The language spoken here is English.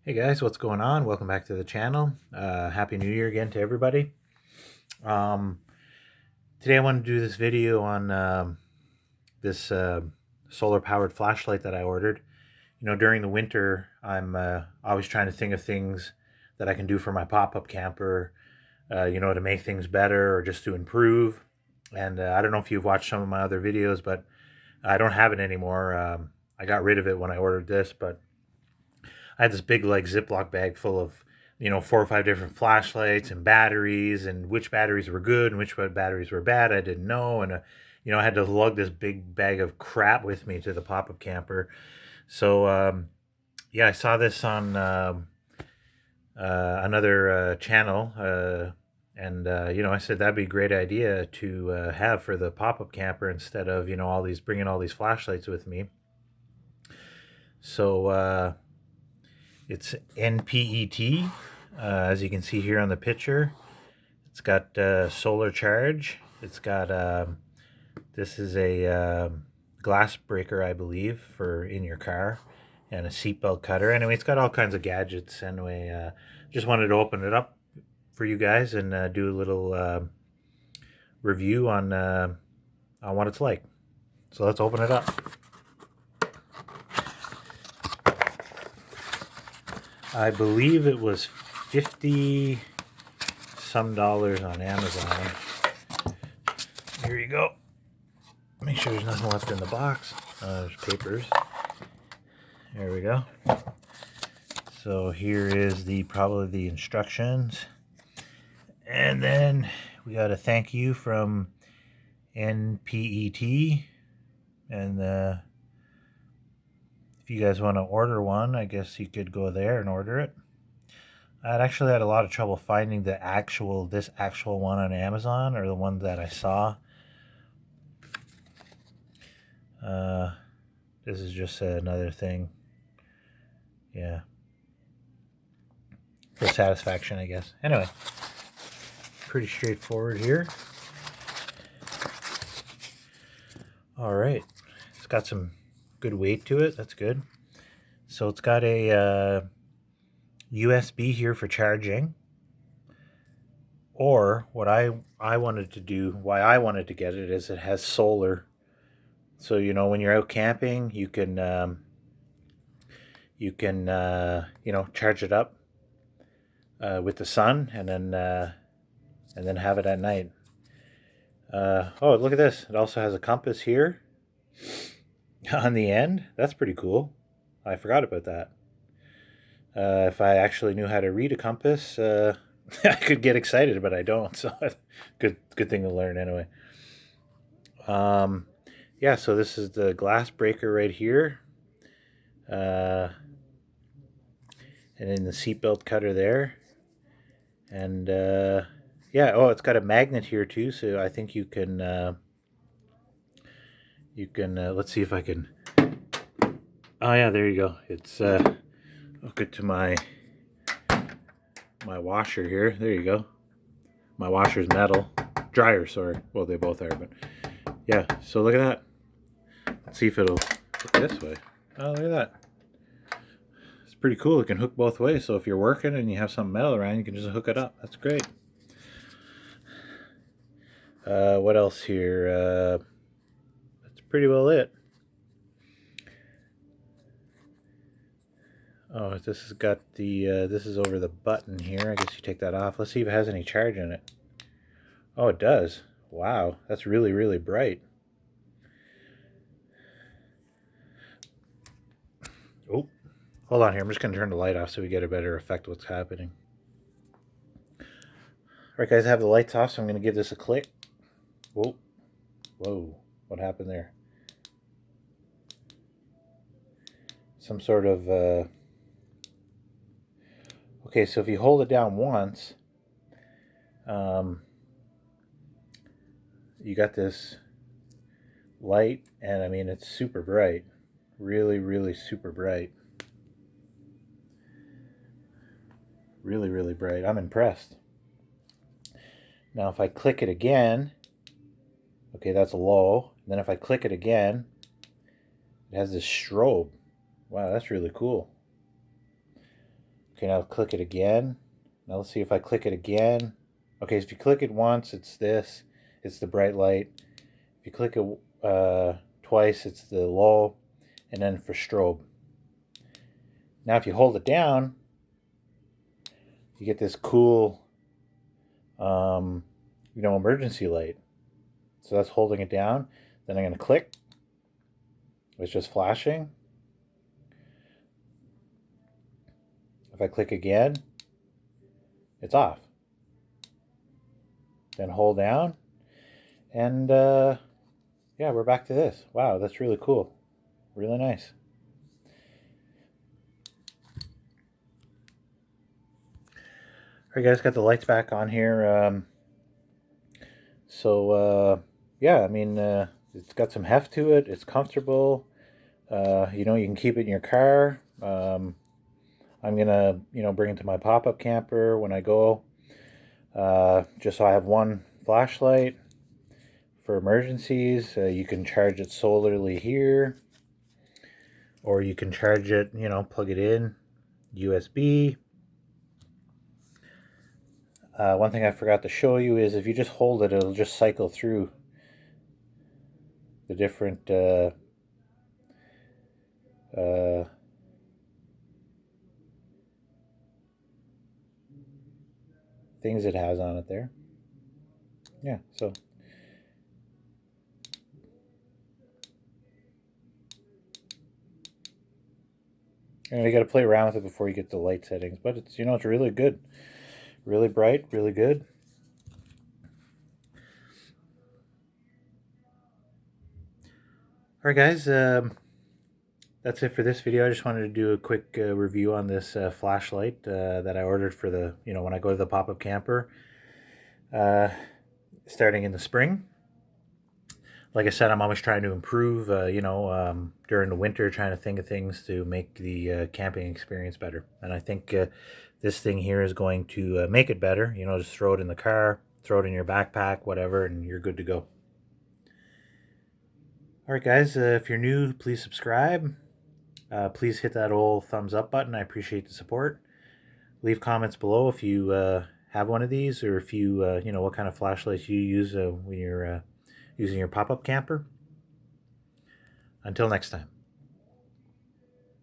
Hey guys, what's going on? Welcome back to the channel. Happy New Year again to everybody. Um, Today I want to do this video on this solar powered flashlight that I ordered. You know, during the winter, I'm always trying to think of things that I can do for my pop-up camper, to make things better or just to improve. And I don't know if you've watched some of my other videos, but I don't have it anymore. I got rid of it when I ordered this, but I had this big like Ziploc bag full of 4 or 5 different flashlights and batteries, and which batteries were good and which batteries were bad. I didn't know, and I had to lug this big bag of crap with me to the pop-up camper. So yeah, I saw this on another channel, and I said that'd be a great idea to have for the pop-up camper instead of all these bringing all these flashlights with me. So it's NPET, as you can see here on the picture. It's got solar charge. It's got this is a glass breaker, I believe, for in your car, and a seatbelt cutter. Anyway, it's got all kinds of gadgets. Anyway, just wanted to open it up for you guys and do a little review on what it's like. So let's open it up. I believe it was 50 some dollars on Amazon. Here you go. Make sure there's nothing left in the box. There's papers. There we go. So here is probably the instructions. And then we got a thank you from NPET. And if you guys want to order one, I guess you could go there and order it. I'd actually had a lot of trouble finding this actual one on Amazon, or the one that I saw. This is just another thing. Yeah. For satisfaction, I guess. Anyway, pretty straightforward here. All right. It's got some good weight to it. That's good. So it's got a USB here for charging. Or what I wanted to do, why I wanted to get it, is it has solar. So when you're out camping, you can charge it up with the sun, and then have it at night. Oh, look at this! It also has a compass here on the end. That's pretty cool. I forgot about that. If I actually knew how to read a compass, I could get excited, but I don't. So good thing to learn anyway. Yeah, so this is the glass breaker right here. And then the seatbelt cutter there. And yeah, oh, it's got a magnet here too, so I think you can let's see if I can. Oh yeah, there you go. It's hook it to my washer here. There you go. My washer's metal. Dryer, sorry. Well, they both are, but yeah. So look at that. Let's see if it'll hook this way. Oh, look at that. It's pretty cool. It can hook both ways. So if you're working and you have some metal around, you can just hook it up. That's great. What else here? That's pretty well it. Oh, this has got the, this is over the button here. I guess you take that off. Let's see if it has any charge in it. Oh, it does. Wow, that's really, really bright. Oh, hold on here. I'm just going to turn the light off so we get a better effect of what's happening. All right, guys, I have the lights off, so I'm going to give this a click. Whoa. Whoa. What happened there? Some sort of... Okay, so if you hold it down once, you got this light, and I mean, it's super bright. Really, really super bright. Really, really bright. I'm impressed. Now, if I click it again, okay, that's low. And then if I click it again, it has this strobe. Wow, that's really cool. Okay, now click it again. Now let's see if I click it again. Okay, if you click it once, it's this. It's the bright light. If you click it twice, it's the low. And then for strobe. Now if you hold it down, you get this cool, emergency light. So that's holding it down. Then I'm going to click. It's just flashing. If I click again, it's off. Then hold down. And yeah, we're back to this. Wow, that's really cool. Really nice. Alright guys, got the lights back on here. Yeah, I mean, it's got some heft to it. It's comfortable. You can keep it in your car. I'm gonna, bring it to my pop-up camper when I go. Just so I have one flashlight for emergencies. You can charge it solarly here, or you can charge it, plug it in USB. One thing I forgot to show you is if you just hold it, it'll just cycle through the different things it has on it there. Yeah, so you got to play around with it before you get the light settings, but it's it's really good, really bright, really good. All right, guys, that's it for this video. I just wanted to do a quick review on this flashlight that I ordered for the when I go to the pop-up camper starting in the spring. Like I said, I'm always trying to improve, during the winter, trying to think of things to make the camping experience better. And I think this thing here is going to make it better. Just throw it in the car, throw it in your backpack, whatever, and you're good to go. All right, guys, if you're new, please subscribe. Please hit that old thumbs up button. I appreciate the support. Leave comments below if you have one of these, or if you, what kind of flashlights you use when you're using your pop-up camper. Until next time.